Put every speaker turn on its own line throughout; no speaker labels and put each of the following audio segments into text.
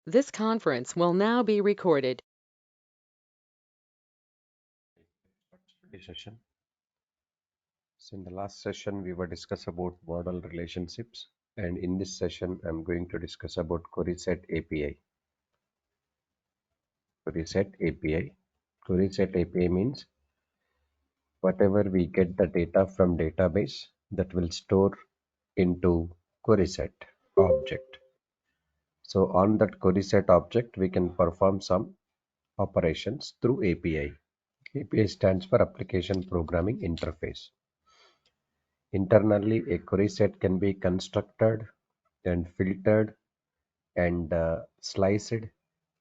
This conference will now be recorded.
Study session. So in the last session, we were discuss about model relationships, and in this session, I'm going to discuss about query set API. Query set API. Query set API means whatever we get the data from database that will store into query set object. So on that query set object, we can perform some operations through API. API stands for Application Programming Interface. Internally, a query set can be constructed and filtered and sliced,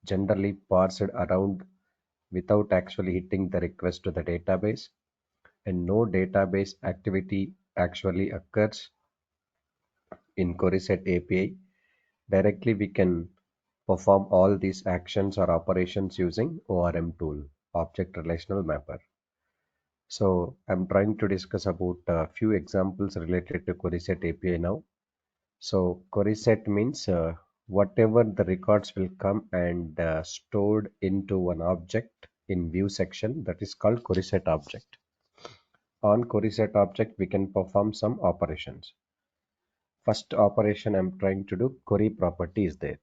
generally parsed around without actually hitting the request to the database, and no database activity actually occurs in query set API. Directly, we can perform all these actions or operations using ORM tool, Object Relational Mapper. So I'm trying to discuss about a few examples related to query set API now. So query set means whatever the records will come and stored into an object in view section, that is called query set object. On query set object, we can perform some operations. First operation I'm trying to do, query property is there.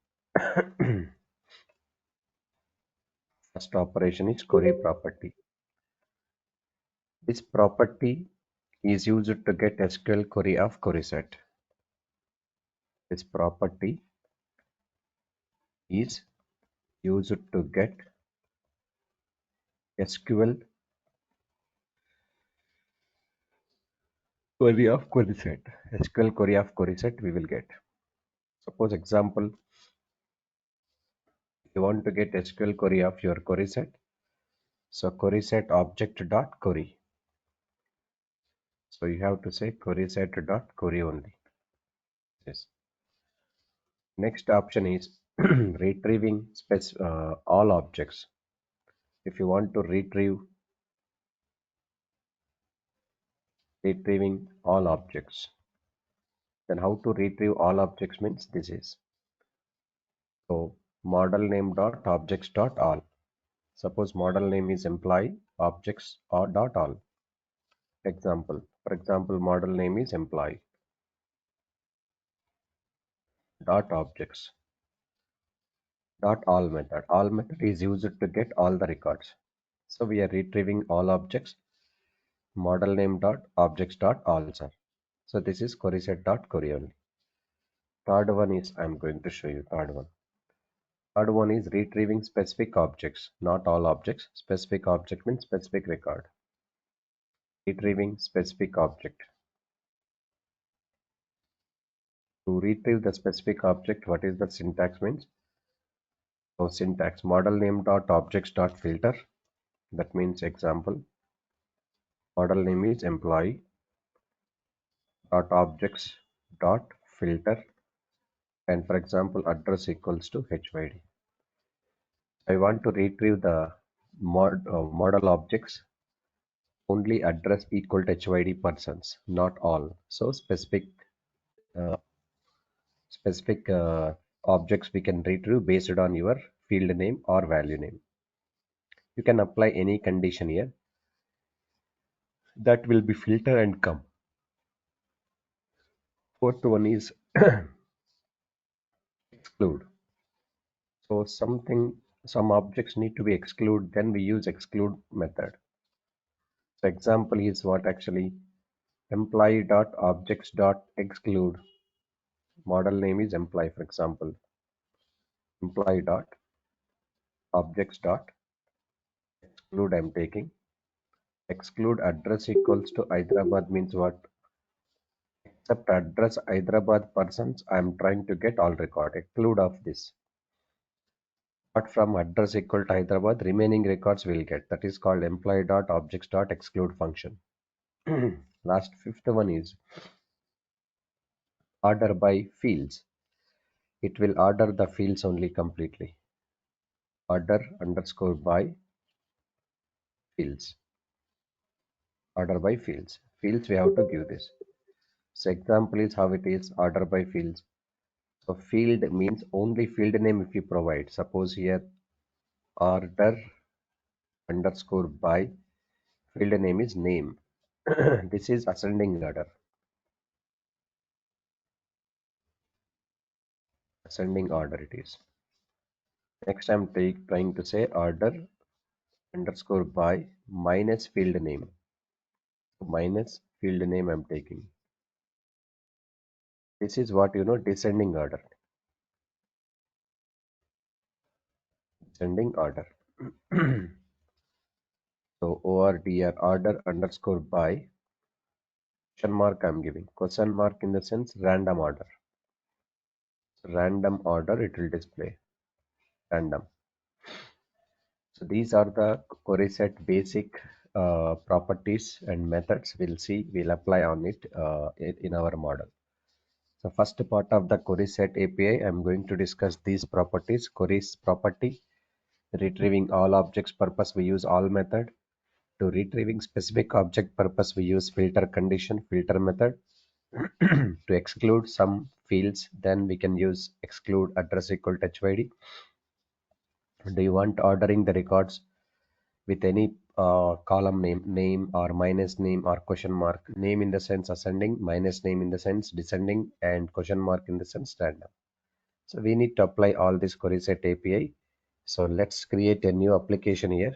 First operation is query property. This property is used to get SQL query of query set. This property is used to get SQL query of query set. SQL query of query set we will get. Suppose example, you want to get SQL query of your query set. So query set object dot query. So you have to say query set dot query only. Yes. Next option is retrieving all objects. If you want to retrieving all objects, then how to retrieve all objects means this is. So model name dot objects dot all. Suppose model name is employee objects or dot all. Example. For example, model name is employee dot objects dot all method. All method is used to get all the records. So we are retrieving all objects. Model name dot objects dot all, sir. So this is query set dot query only. Third one is I'm going to show you third one. Third one is retrieving specific objects, not all objects. Specific object means specific record. Retrieving specific object. To retrieve the specific object, what is the syntax means? So syntax model name dot objects dot filter. That means example. Model name is employee dot objects dot filter, and for example address equals to HYD. I want to retrieve the model objects only address equal to HYD persons, not all. So uh, specific objects we can retrieve based on your field name or value name. You can apply any condition here that will be filter and come. Fourth one is exclude. So some objects need to be excluded, then we use exclude method. So example is what actually employee dot objects dot exclude. Model name is employee, for example. Employee dot objects dot exclude I'm taking. Exclude address equals to Hyderabad means what? Except address Hyderabad persons, I'm trying to get all record. Exclude of this. Apart from address equal to Hyderabad, remaining records will get. That is called employee dot objects dot exclude function. Last fifth one is order by fields. It will order the fields only completely. Order underscore by fields. Order by fields. Fields we have to give this. So example is how it is order by fields. So field means only field name if you provide. Suppose here order underscore by field name is name. This is ascending order. Ascending order it is. Next I'm trying to say order underscore by minus field name. So minus field name I'm taking. This is what descending order. Descending order. So ORDR order underscore by question mark I'm giving. Question mark in the sense random order. So random order it will display random. So these are the query set basic properties and methods we'll apply on it in our model. So first part of the query set API, I'm going to discuss these properties. Queries property, retrieving all objects purpose, we use all method. To retrieving specific object purpose, we use filter condition, filter method. To exclude some fields, then we can use exclude address equal to HYD. Do you want ordering the records with any column name or minus name or question mark? Name in the sense ascending, minus name in the sense descending, and question mark in the sense random. So we need to apply all this query set API. So let's create a new application here.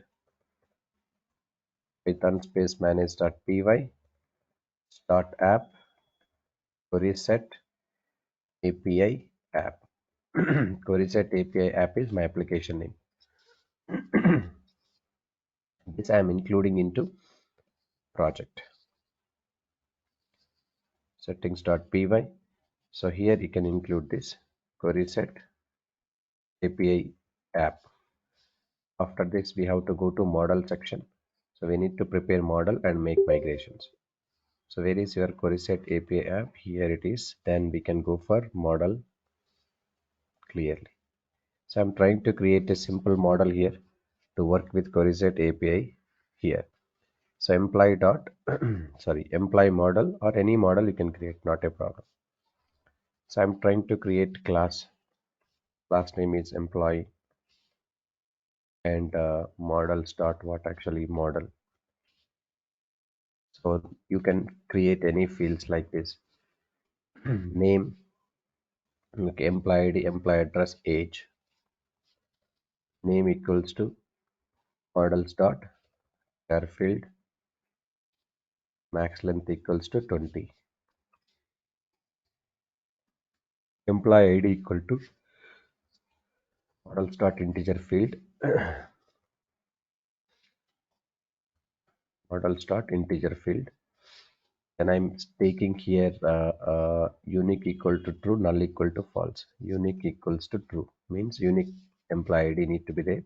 Python space manage.py start app query set API app. Query set API app is my application name. This I am including into project settings.py. So here you can include this query set API app. After this, we have to go to model section. So we need to prepare model and make migrations. So where is your query set API app? Here it is. Then we can go for model clearly. So I'm trying to create a simple model here to work with query set API here. So employee dot sorry employee model or any model you can create, not a problem. So I'm trying to create class. Class name is employee and models dot what actually model. So you can create any fields like this. Name, okay, employee ID, employee address, age. Name equals to models dot char field max length equals to 20. Employee ID equal to models dot integer field models dot integer field. Then I'm taking here unique equal to true, null equal to false. Unique equals to true means unique employee ID need to be there.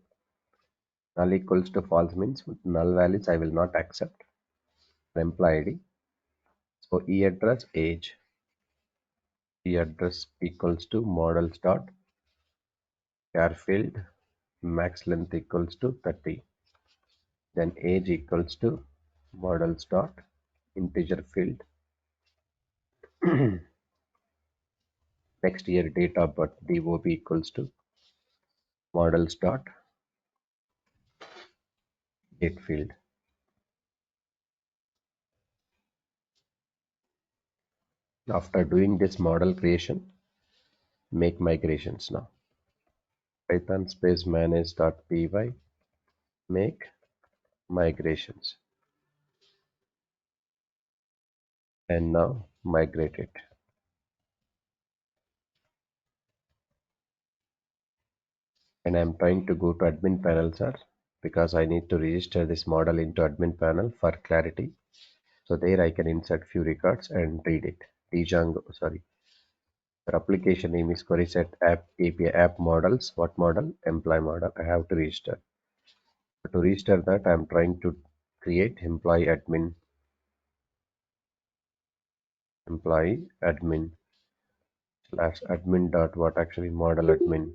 Null equals to false means null values I will not accept. Employee ID. So e-address age. E-address equals to models dot char field max length equals to 30. Then age equals to models dot integer field. Next year date of birth DOB equals to models dot date field. After doing this model creation, make migrations now. Python space manage.py make migrations and now migrate it. And I'm trying to go to admin panel, sir, because I need to register this model into admin panel for clarity. So there I can insert few records and read it. Django, sorry. The application name is query set app API app models. What model? Employee model. I have to register. So to register that, I'm trying to create employee admin slash admin dot what actually model admin.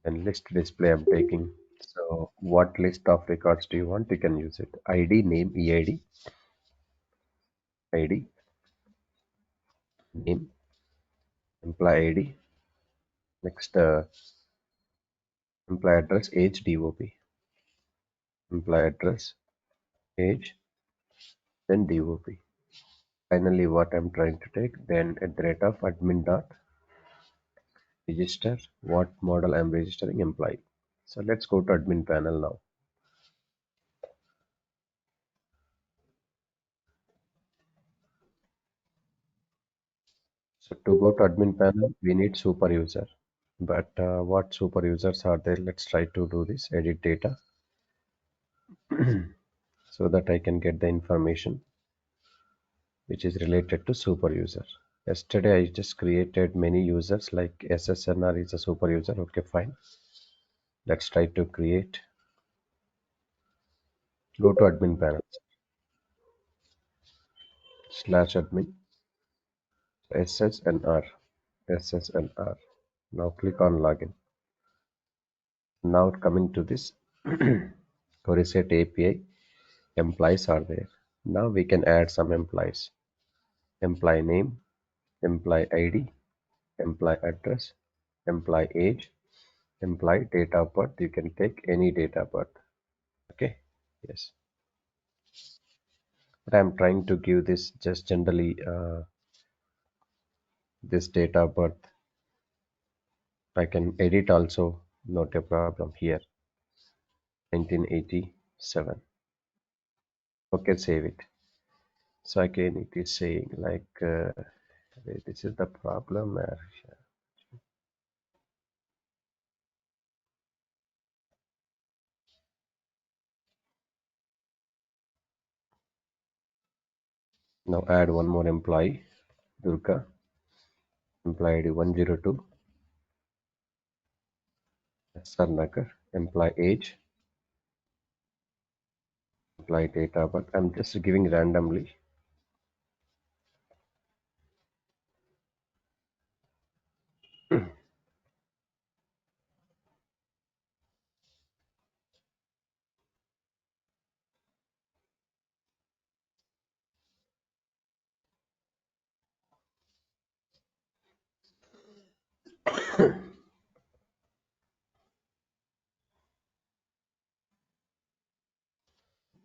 And list display I'm taking. So what list of records do you want? You can use it. ID, name, EID, ID. name, employee ID, next employee address, age, DOP, employee address, age, then DOP. Finally, what I'm trying to take, then at the rate of admin dot register what model I'm registering employee. So let's go to admin panel now. So to go to admin panel, we need super user. But what super users are there? Let's try to do this, edit data, so that I can get the information which is related to super user. Yesterday I just created many users like SSNR is a super user. Okay, fine. Let's try to create. Go to admin panel slash admin SSNR SSNR. Now click on login. Now coming to this Coreset API, employees are there. Now we can add some employees. Employee name, employee ID, employee address, employee age, employee date of birth. You can take any date of birth. Okay. Yes. But I'm trying to give this just generally this date of birth. I can edit also, not a problem here. 1987. Okay, save it. So again, it is saying like wait, this is the problem. Now add one more employee, Durga, employee ID 102, Sarnagar, employee age, employee data, but I'm just giving randomly.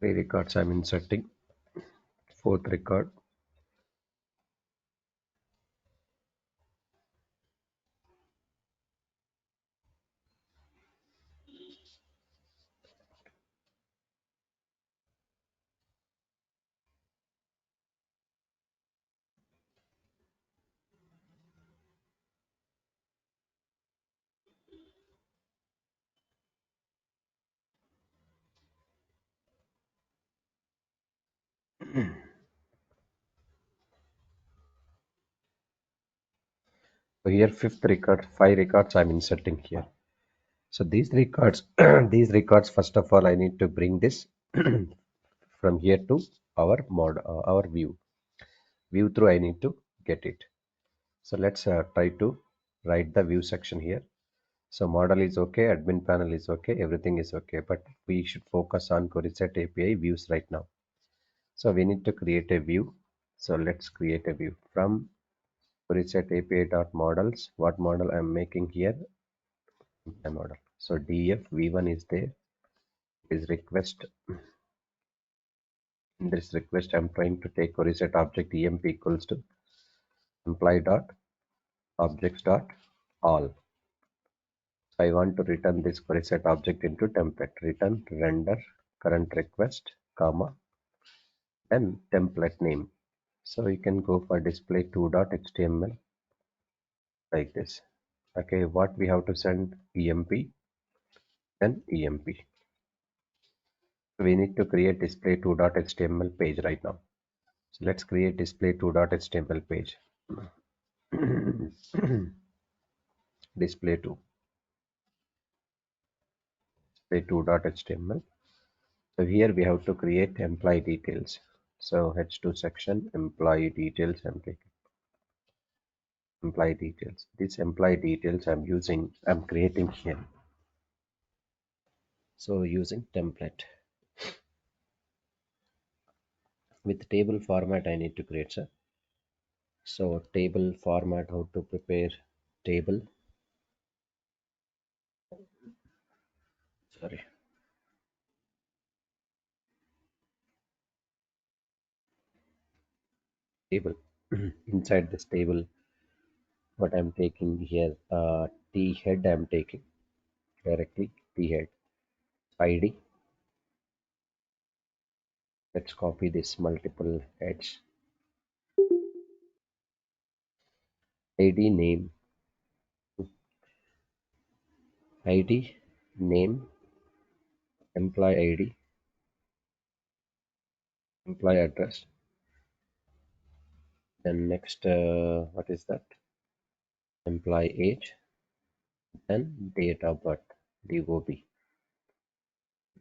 Three records I'm inserting. Fourth record. So here fifth record, five records I'm inserting here. So these records, these records, first of all, I need to bring this from here to our mod, our view. View through I need to get it. So let's try to write the view section here. So model is okay, admin panel is okay, everything is okay, but we should focus on Coreset API views right now. So we need to create a view. So let's create a view from Coreset API dot models. What model I'm making here? My model. So df v1 is there. Is request. In this request, I'm trying to take Coreset object emp equals to employee dot objects dot all. So I want to return this Coreset object into template. Return render current request, comma, and template name. So you can go for display2.html like this. Okay, what we have to send emp, then emp. We need to create display2.html page right now. So let's create display2.html page. display2 display2.html. So here we have to create employee details. So h2 section employee details and click employee details. This employee details I'm creating here. So using template with table format I need to create, sir. So table format, how to prepare table. Sorry, table. Inside this table, what I'm taking here, T head I'm taking directly, T head ID. Let's copy this multiple heads. ID name, ID name, employee ID, employee address. Then next, what is that? Employee age, then date of birth, DOB.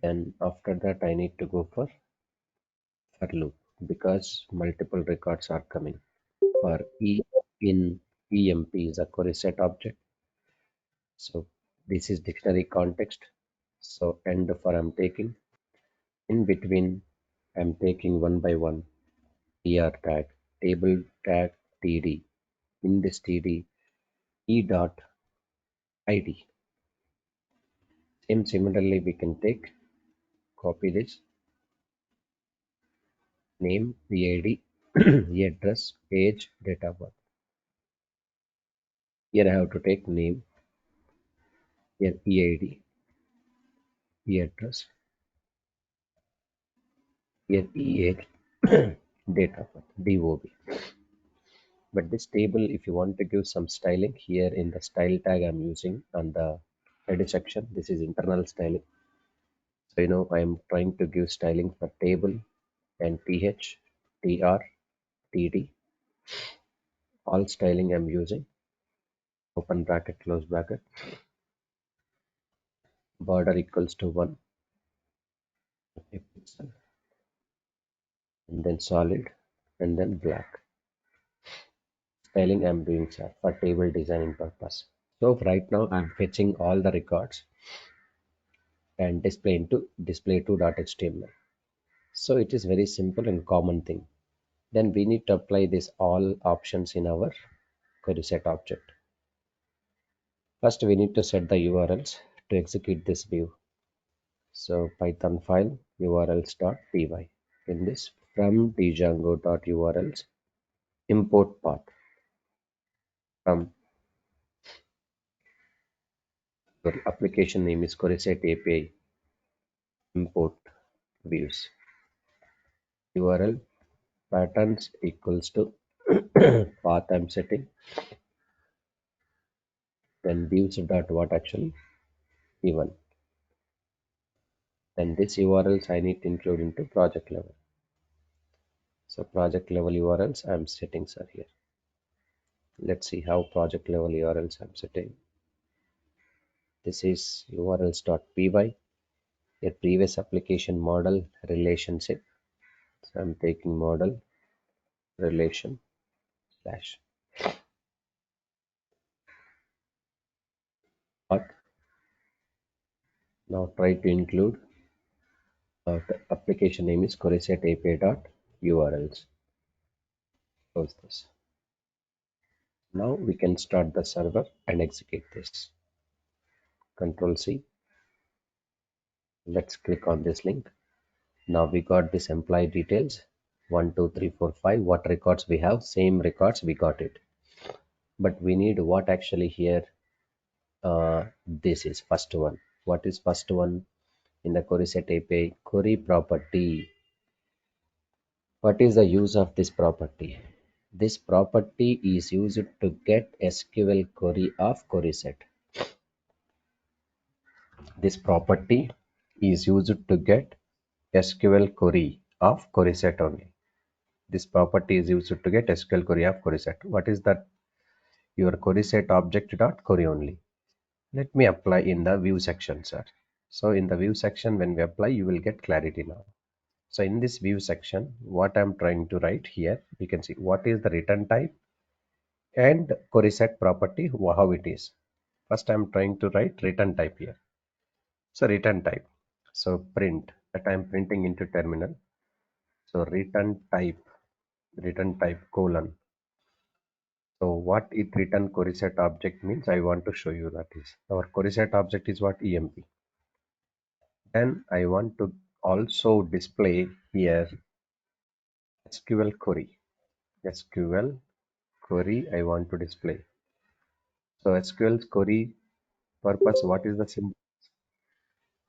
Then after that, I need to go for loop because multiple records are coming. For E in EMP is a query set object. So this is dictionary context. So end for I'm taking. In between, I'm taking one by one tr tag, table tag td. In this td, e dot id. Similarly, we can take, copy this, name, PID, address, age, date of birth. Here I have to take name, here EID, address, here age, date of birth, DOB. But this table, if you want to give some styling, here in the style tag I'm using on the header section, this is internal styling. So I am trying to give styling for table and th, tr, td. All styling I'm using. Open bracket, close bracket. Border equals to 1 pixel, and then solid, and then black. Styling I'm doing, sir, for table designing purpose. So right now I'm fetching all the records and display into display2.html. So it is very simple and common thing. Then we need to apply this all options in our query set object. First we need to set the URLs to execute this view. So Python file urls.py. In this, from django.urls, import path from your application name is query set API, import views. URL patterns equals to path I'm setting, then views dot what actually even. Then this URLs I need to include into project level. So project level URLs I'm setting, sir, here. Let's see how project level URLs I'm setting. This is urls.py, a previous application model relationship. So I'm taking model relation slash path. Now try to include the application name is queryset API dot URLs. Close this. Now we can start the server and execute this. Control C. Let's click on this link. Now we got this employee details 1, 2, 3, 4, 5. What records we have? Same records, we got it. But we need what actually here? This is first one. What is first one in the query set API? Query property. What is the use of this property? This property is used to get SQL query of query set. This property is used to get SQL query of query set only. This property is used to get SQL query of query set. What is that? Your query set object dot query only. Let me apply in the view section, sir. So in the view section, when we apply, you will get clarity now. So in this view section, what I'm trying to write here, you can see what is the return type and query set property, how it is. First, I'm trying to write return type here. So return type. So print that I'm printing into terminal. So return type colon. So what it return query set object means, I want to show you that is our query set object is what EMP. Then I want to also display here SQL query. SQL query I want to display. So SQL query purpose, what is the symbol?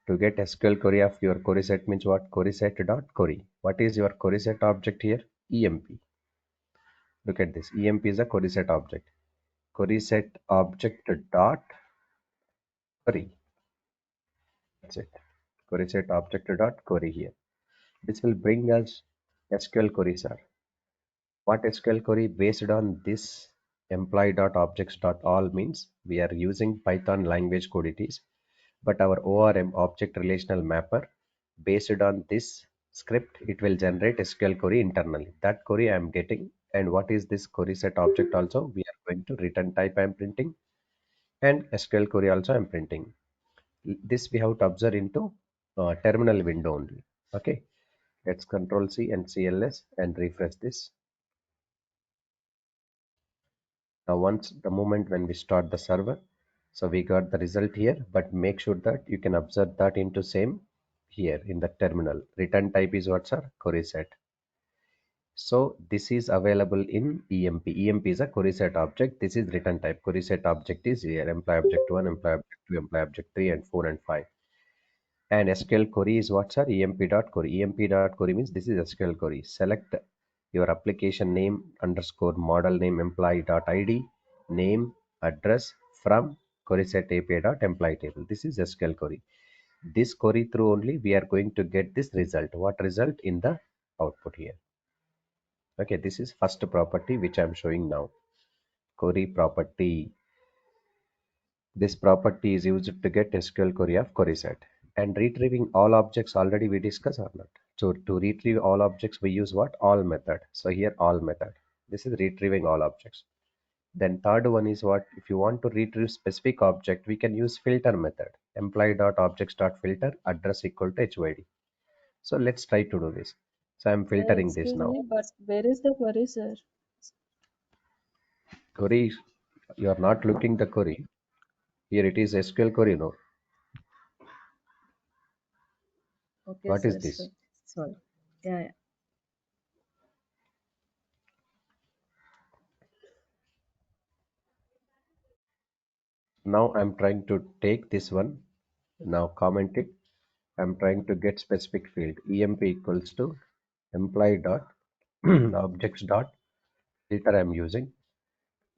To get SQL query of your query set means what? Query set dot query. What is your query set object here? EMP. Look at this. EMP is a query set object. Query set object dot query. That's it. Query set object dot query here. This will bring us SQL query, sir. What SQL query based on this employee.objects.all means we are using Python language code it is, but our ORM object relational mapper based on this script it will generate SQL query internally. That query I am getting, and what is this query set object also we are going to return type I am printing, and SQL query also I am printing. This we have to observe into terminal window only. Okay, let's control C and CLS and refresh this. Now once the moment when we start the server, so we got the result here, but make sure that you can observe that into same here in the terminal. Return type is what, sir? Query set. So this is available in EMP. EMP is a query set object. This is return type. Query set object is here. Employee object 1, employee object 2, employee object 3, and 4 and 5. And SQL query is what, sir? EMP.query. EMP.query means this is SQL query. Select your application name underscore model name employee.id name address from query set API.employee table. This is SQL query. This query through only we are going to get this result. What result in the output here? Okay, this is first property which I am showing now. Query property. This property is used to get SQL query of query set. And retrieving all objects already we discussed or not. So to retrieve all objects we use what? All method. So here all method. This is retrieving all objects. Then third one is what? If you want to retrieve specific object, we can use filter method. Employee.objects.filter address equal to HYD. So let's try to do this. So I'm filtering this
Excuse
now.
me, but where is the query, sir?
Query, you are not looking the query. Here it is SQL query, no.
Okay,
What is
sir.
this?
Sorry. Yeah, yeah.
Now I'm trying to take this one. Now comment it. I'm trying to get specific field. EMP equals to employee dot objects dot filter I'm using.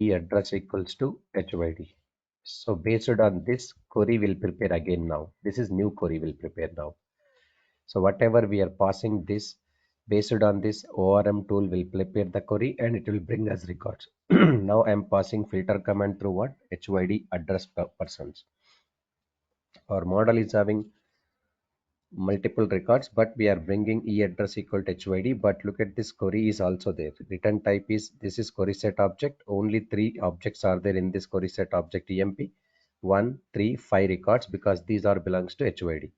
E address equals to HYD. So based on this query will prepare again now. This is new query will prepare now. So whatever we are passing this, based on this ORM tool will prepare the query and it will bring us records. Now I am passing filter command through what? HYD address per persons. Our model is having multiple records, but we are bringing E address equal to HYD. But look at this query is also there. Return type is this is query set object. Only three objects are there in this query set object EMP. 1, 3, 5 records because these are belongs to HYD.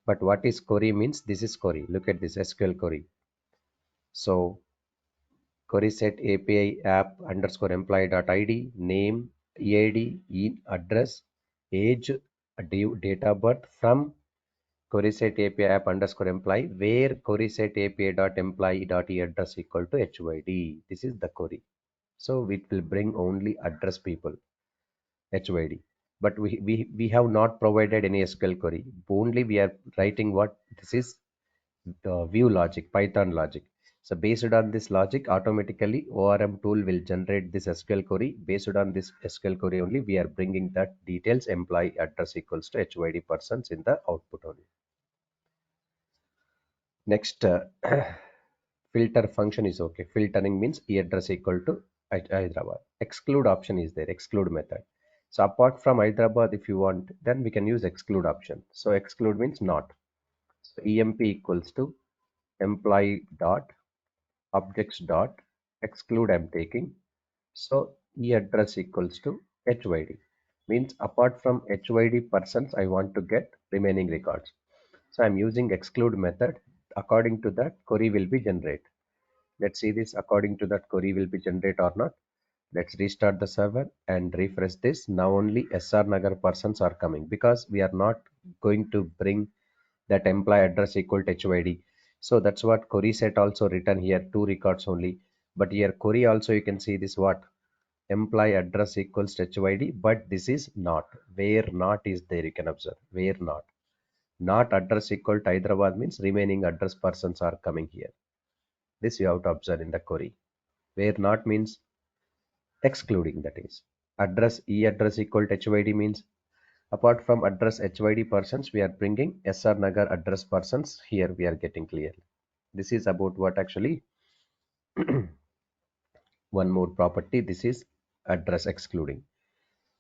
But what is query means? This is query. Look at this SQL query. So query set API app underscore employee dot ID name EID address age date of birth from query set API app underscore employee where query set API dot employee dot e address equal to HYD. This is the query. So it will bring only address people HYD. But we have not provided any SQL query. Only we are writing what this is the view logic, Python logic. So based on this logic, automatically ORM tool will generate this SQL query. Based on this SQL query only, we are bringing that details employee address equals to HYD persons in the output only. Next, filter function is okay. Filtering means e address equal to Hyderabad. Exclude option is there, exclude method. So apart from Hyderabad, if you want, then we can use exclude option. So exclude means not. So EMP equals to employee dot objects dot exclude I'm taking. So e address equals to HYD means apart from HYD persons, I want to get remaining records. So I'm using exclude method. According to that, query will be generated. Let's see this according to that query will be generated or not. Let's restart the server and refresh this. Now only SR Nagar persons are coming because we are not going to bring that employee address equal to HYD. So that's what query set also written here, two records only. But here query also you can see this what employee address equals to HYD, but this is not. Where not is there, you can observe. Where not. Not address equal to Hyderabad means remaining address persons are coming here. This you have to observe in the query. Where not means excluding, that is. Address E address equal to HYD means apart from address HYD persons, we are bringing SR Nagar address persons here. We are getting clear. This is about what actually one more property. This is address excluding.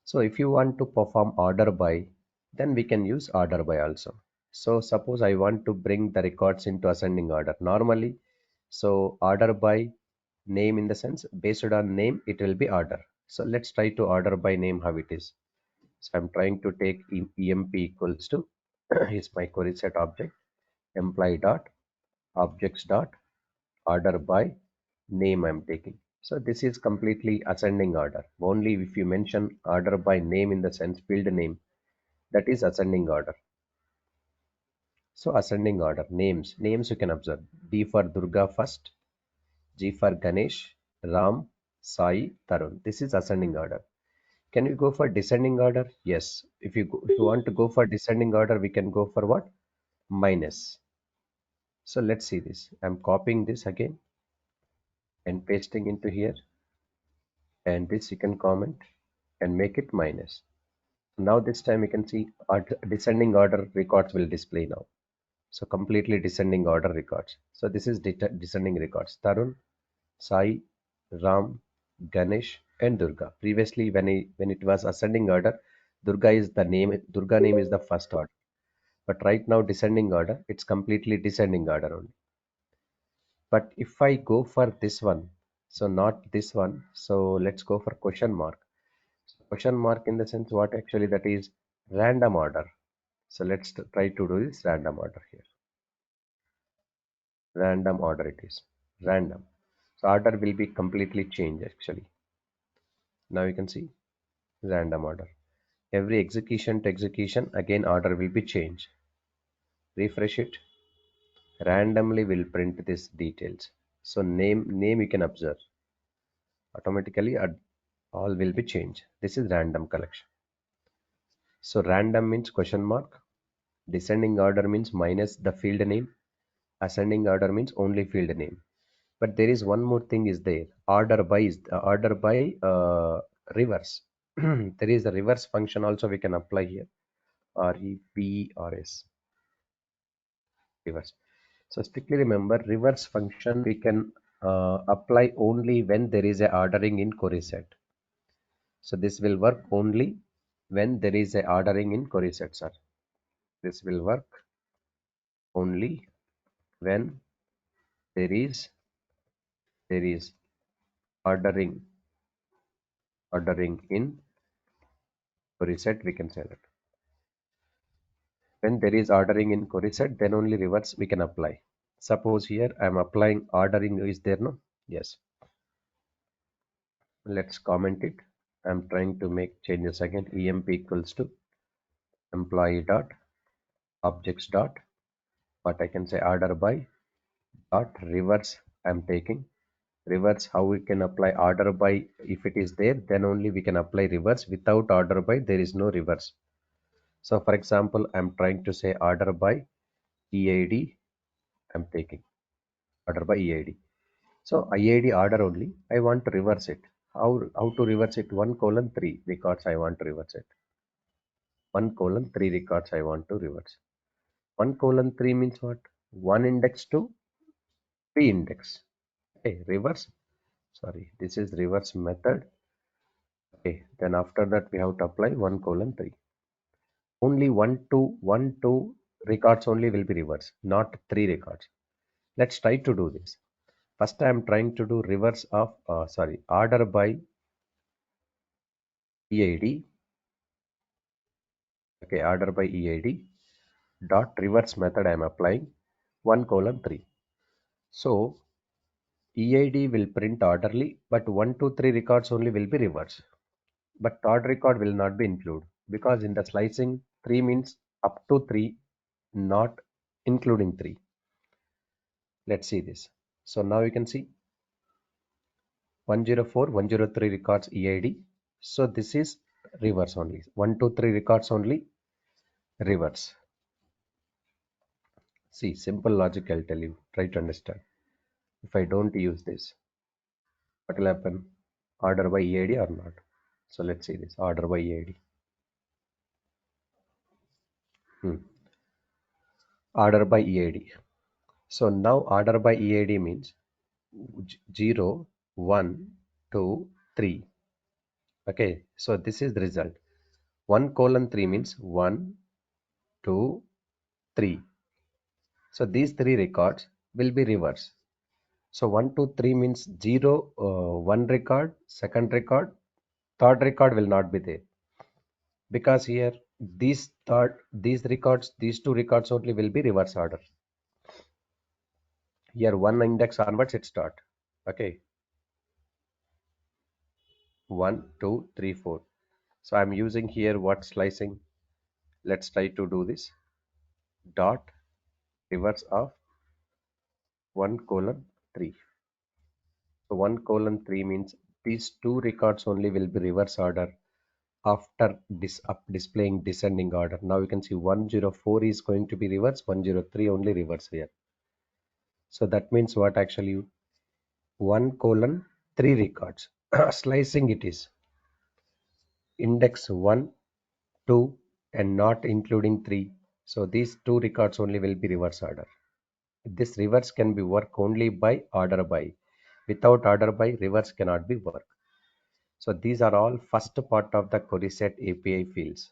So if you want to perform order by, then we can use order by also. So suppose I want to bring the records into ascending order. Normally, so order by name in the sense based on name, it will be order. So let's try to order by name how it is. So I'm trying to take emp equals to is my query set object employee dot objects dot order by name I'm taking. So this is completely ascending order. Only if you mention order by name in the sense field name, that is ascending order. So ascending order names you can observe. D for Durga first, G for Ganesh, Ram, Sai, Tarun. This is ascending order. Can we go for descending order? Yes. If you want to go for descending order, we can go for what? Minus. So let's see this. I'm copying this again and pasting into here, and this you can comment and make it minus. Now this time you can see our descending order records will display now. So completely descending order records. So this is descending records. Tarun, Sai, Ram, Ganesh, and Durga. Previously, when it was ascending order, Durga is the name. Durga name is the first order. But right now, descending order, it's completely descending order only. But if I go for this one, so not this one. So let's go for question mark. Question mark in the sense what actually that is random order. So let's try to do this random order here. Random order it is. Random. So order will be completely changed actually. Now you can see random order. Every execution to execution again order will be changed. Refresh it. Randomly will print this details. So name you can observe. Automatically all will be changed. This is random collection. So random means question mark. Descending order means minus the field name. Ascending order means only field name. But there is one more thing is there. Order by reverse. There is a reverse function also we can apply here. REVRS reverse. So strictly remember reverse function we can apply only when there is a ordering in query set. So this will work only when there is a ordering in query set, sir. This will work only when there is ordering in query set, we can say that. When there is ordering in query set, then only reverse we can apply. Suppose here I am applying ordering is there, no? Yes. Let's comment it. I'm trying to make changes again. Emp equals to employee dot objects dot what I can say order by dot reverse. I'm taking reverse. How we can apply order by? If it is there, then only we can apply reverse. Without order by, there is no reverse. So for example, I'm trying to say order by EID. I'm taking order by EID. So IID order only. I want to reverse it. How to reverse it? 1:3 records I want to reverse it. 1:3 records I want to reverse. 1:3 means what? One index to three index. Okay, reverse. Sorry, this is reverse method. Okay, then after that we have to apply 1:3. Only one two records only will be reversed, not three records. Let's try to do this. First, I am trying to do reverse of order by EID. Okay, order by EID dot reverse method I am applying 1:3. So EID will print orderly, but 1, 2, 3 records only will be reversed. But third record will not be included because in the slicing 3 means up to 3, not including 3. Let's see this. So now you can see 104, 103 records EID. So this is reverse only. 1, 2, 3 records only reverse. See, simple logic I'll tell you. Try to understand. If I don't use this, what will happen? Order by EID or not? So let's see this. Order by EID. Order by EID. So now order by EID means 0, 1, 2, 3. Okay, so this is the result. 1 colon 3 means 1, 2, 3. So these 3 records will be reversed. So 1, 2, 3 means 0, 1 record, second record, third record will not be there. Because here these records, these 2 records only will be reverse order. Here 1 index onwards it start. Okay. 1, 2, 3, 4. So I'm using here what slicing. Let's try to do this. Dot reverse of 1 colon 3. So 1 colon 3 means these 2 records only will be reverse order after displaying descending order. Now you can see 104 is going to be reverse, 103 only reverse here. So that means what actually 1 colon 3 records. Slicing it is index 1, 2 and not including 3. So these 2 records only will be reverse order. This reverse can be work only by order by. Without order by, reverse cannot be work. So these are all first part of the query set API fields.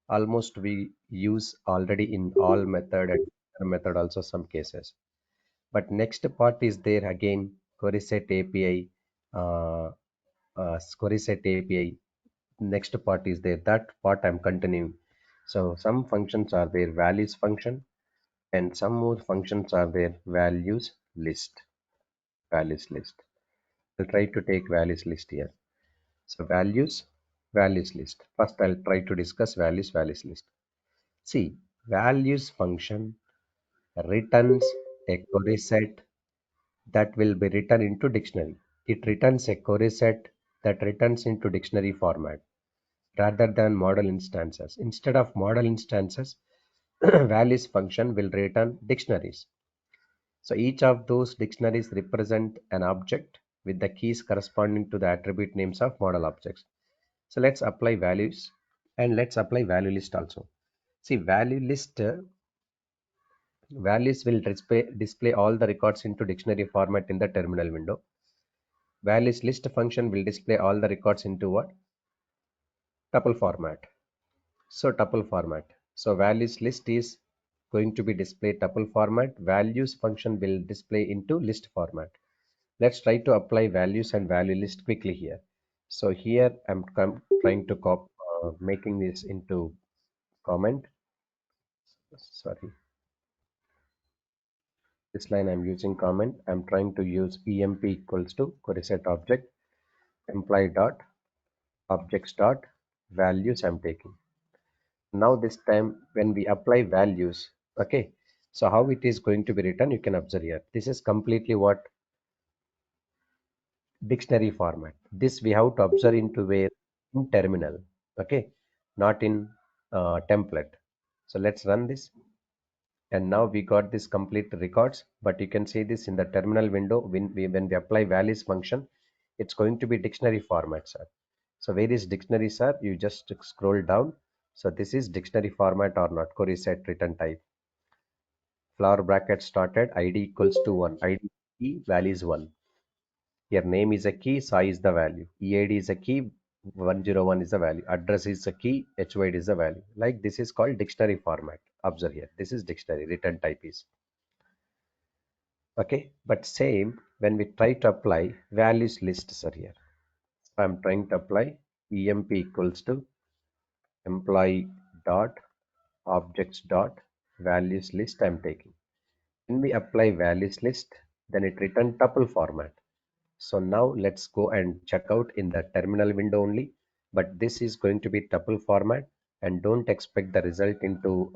Almost we use already in all method and method also some cases. But next part is there again query set API, query set API. Next part is there. That part I'm continuing. So some functions are there values function and some more functions are there values list. Values list. I'll try to take values list here. So values list. First I'll try to discuss values list. See, values function returns a query set that will be written into dictionary. It returns a query set that returns into dictionary format rather than model instances. Instead of model instances, values function will return dictionaries. So each of those dictionaries represent an object with the keys corresponding to the attribute names of model objects. So let's apply values and let's apply value list also. See, value list values will display all the records into dictionary format in the terminal window. Values list function will display all the records into what? Tuple format. So tuple format. So values list is going to be displayed tuple format. Values function will display into list format. Let's try to apply values and value list quickly here. So here I'm trying to making this into comment. Sorry, this line I'm using comment. I'm trying to use emp equals to query set object employee dot objects dot values I'm taking. Now this time when we apply values, okay. So how it is going to be written, you can observe here. This is completely what dictionary format. This we have to observe into where in terminal, okay, not in template. So let's run this. And now we got this complete records, but you can see this in the terminal window when we apply values function, it's going to be dictionary format, sir. So where is dictionary, sir? You just scroll down. So this is dictionary format or not, query set return type. Flower bracket started, ID equals to 1, ID key, value is 1. Your name is a key, size is the value, EID is a key, 101 is the value, address is a key, HYD is the value. Like this is called dictionary format. Observe here, this is dictionary, return type is. Okay, but same when we try to apply values lists are here. I'm trying to apply emp equals to employee dot objects dot values list I'm taking. When we apply values list, then it returned tuple format. So now let's go and check out in the terminal window only. But this is going to be tuple format, and don't expect the result into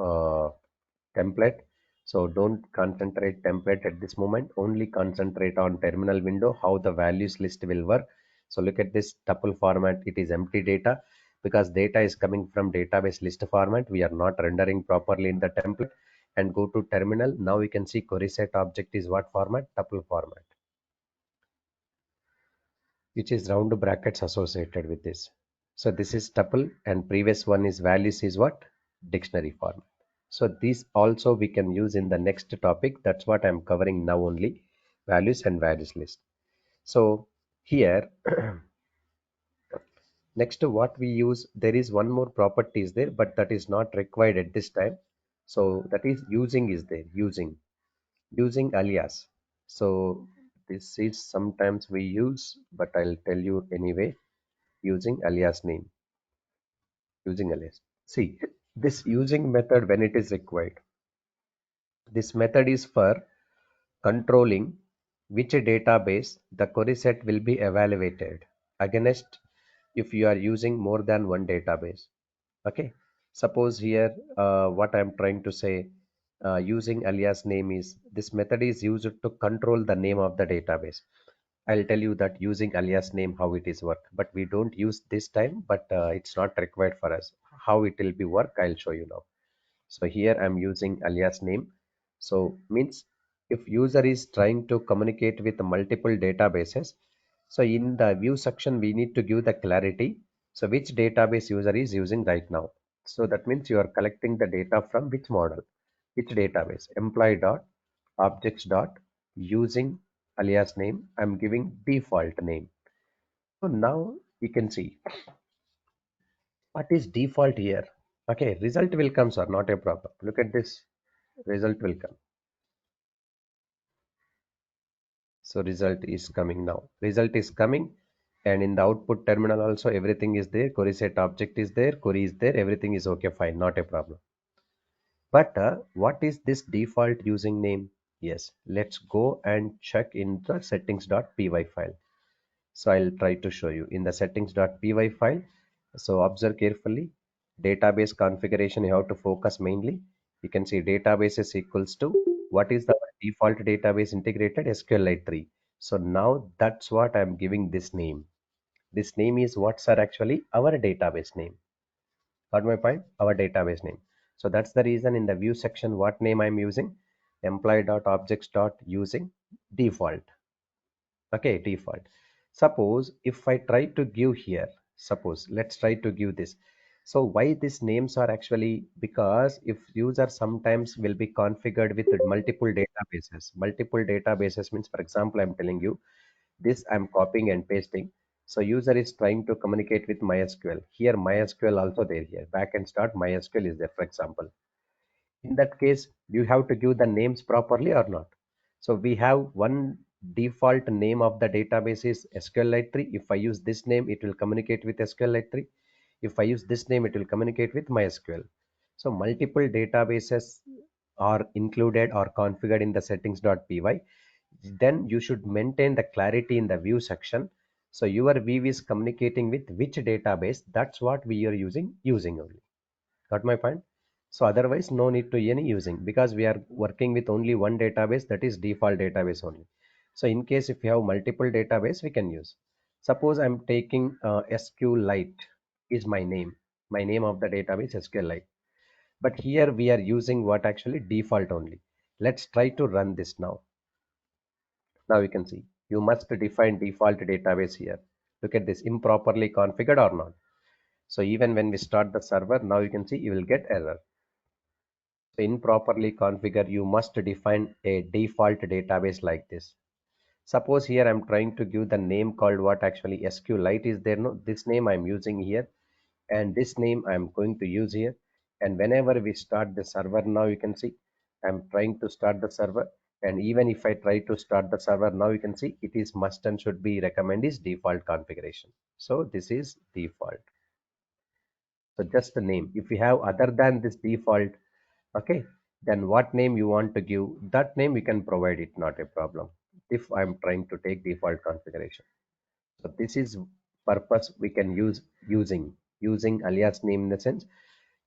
template. So don't concentrate template at this moment. Only concentrate on terminal window, how the values list will work. So look at this tuple format. It is empty data because data is coming from database list format. We are not rendering properly in the template. And go to terminal. Now we can see query set object is what format? Tuple format, which is round brackets associated with this. So this is tuple, and previous one is values is what? Dictionary format. So these also we can use in the next topic. That's what I'm covering now only, values and values list. So here, next to what we use, there is one more property is there, but that is not required at this time. So that is using is there, using alias. So this is sometimes we use, but I'll tell you anyway, using alias name, using alias. See, this using method when it is required. This method is for controlling which database the query set will be evaluated against if you are using more than one database. Okay, suppose here what I'm trying to say, using alias name is, this method is used to control the name of the database. I'll tell you that using alias name how it is work, but we don't use this time, but it's not required for us. How it will be work, I'll show you now. So here I'm using alias name. So means if user is trying to communicate with multiple databases, so in the view section we need to give the clarity. So which database user is using right now. So that means you are collecting the data from which model, which database, employee dot objects dot using alias name. I'm giving default name. So now you can see what is default here. Okay, result will come, sir, not a problem. Look at this, result will come. So result is coming now. Result is coming, and in the output terminal also everything is there. Query set object is there, query is there, everything is okay, fine, not a problem. But what is this default using name? Yes, let's go and check in the settings.py file. So I'll try to show you in the settings.py file. So observe carefully. Database configuration, you have to focus mainly. You can see database is equals to what is the default database integrated SQLite 3. So now that's what I'm giving this name. This name is what's are actually our database name. Got my point? Our database name. So that's the reason in the view section what name I'm using. Employee.objects.using default. Okay, default. Suppose if I try to give here, suppose let's try to give this. So why these names are actually, because if user sometimes will be configured with multiple databases means, for example, I'm telling you this, I'm copying and pasting. So user is trying to communicate with MySQL. Here MySQL also there, here backend start MySQL is there, for example. In that case, you have to give the names properly or not. So we have one default name of the database is SQLite 3. If I use this name, it will communicate with SQLite 3. If I use this name, it will communicate with MySQL. So multiple databases are included or configured in the settings.py. Then you should maintain the clarity in the view section. So your view is communicating with which database, that's what we are using only. Got my point? So otherwise, no need to any using, because we are working with only one database, that is default database only. So in case if you have multiple database, we can use. Suppose I'm taking SQLite is my name of the database SQLite. But here we are using what actually default only. Let's try to run this now. Now you can see you must define default database here. Look at this, improperly configured or not. So even when we start the server, now you can see you will get error. So improperly configure, you must define a default database like this. Suppose here I'm trying to give the name called what actually SQLite is there. No, this name I'm using here, and this name I'm going to use here. And whenever we start the server, now you can see I'm trying to start the server. And even if I try to start the server, now you can see it is must and should be recommend is default configuration. So this is default. So just the name. If you have other than this default, okay, then what name you want to give, that name we can provide it, not a problem. if I'm trying to take default configuration. So this is purpose we can use using alias name, in the sense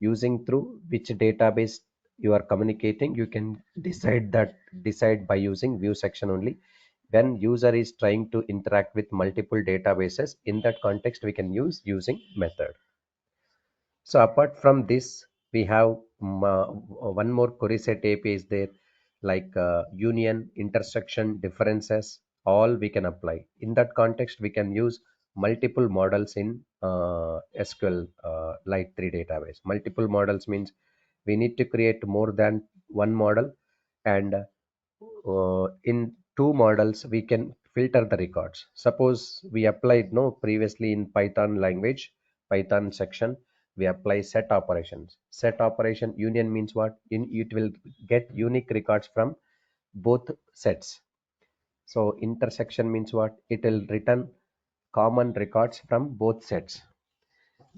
using through which database you are communicating. You can decide by using view section only. When user is trying to interact with multiple databases, in that context we can use using method. So apart from this, we have one more query set API is there, like union, intersection, differences, all we can apply. In that context, we can use multiple models in SQL Lite 3 database. Multiple models means we need to create more than one model, and in two models we can filter the records. Suppose we applied no previously in Python language, Python section, we apply set operations. Set operation union means what? It will get unique records from both sets. So intersection means what? It will return common records from both sets.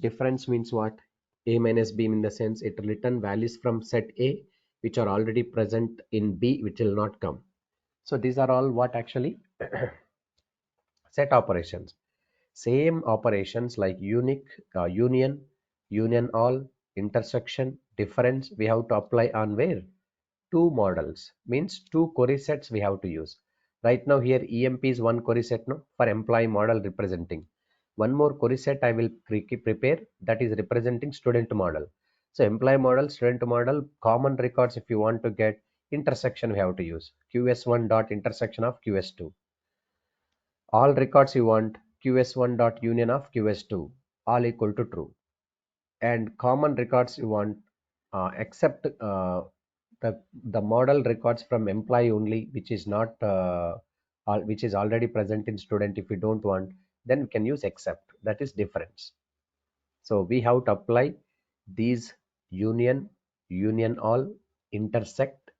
Difference means what? A minus B in the sense it will return values from set A which are already present in B, which will not come. So these are all what actually set operations. Same operations like unique, union, union all, intersection, difference we have to apply on where? Two models means two query sets we have to use. Right now here EMP is one query set, no, for employee model representing. One more query set I will prepare, that is representing student model. So employee model, student model, common records if you want to get, intersection we have to use qs1 dot intersection of qs2. All records you want qs1 dot union of qs2, all equal to true. And common records you want, except the model records from employee only, which is not which is already present in student. If you don't want, then we can use except, that is difference. So we have to apply these union, union all, intersect,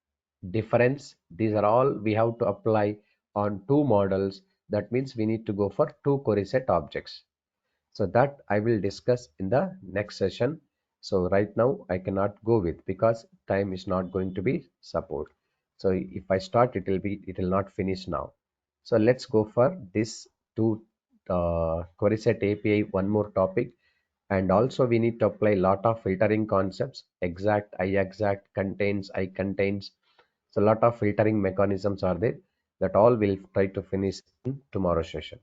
difference. These are all we have to apply on two models. That means we need to go for two query set objects. So that I will discuss in the next session. So right now I cannot go with, because time is not going to be support. So if I start, it will not finish now. So let's go for this two query set API, one more topic. And also we need to apply lot of filtering concepts, exact, I exact, contains, I contains. So lot of filtering mechanisms are there, that all will try to finish in tomorrow's session.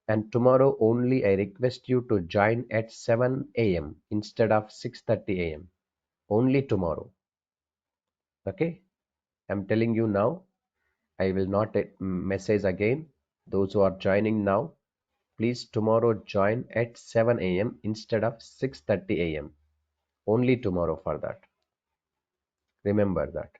And tomorrow only I request you to join at 7 a.m. instead of 6:30 a.m. Only tomorrow. Okay? I'm telling you now. I will not message again. Those who are joining now, please tomorrow join at 7 a.m. instead of 6:30 a.m. Only tomorrow for that. Remember that.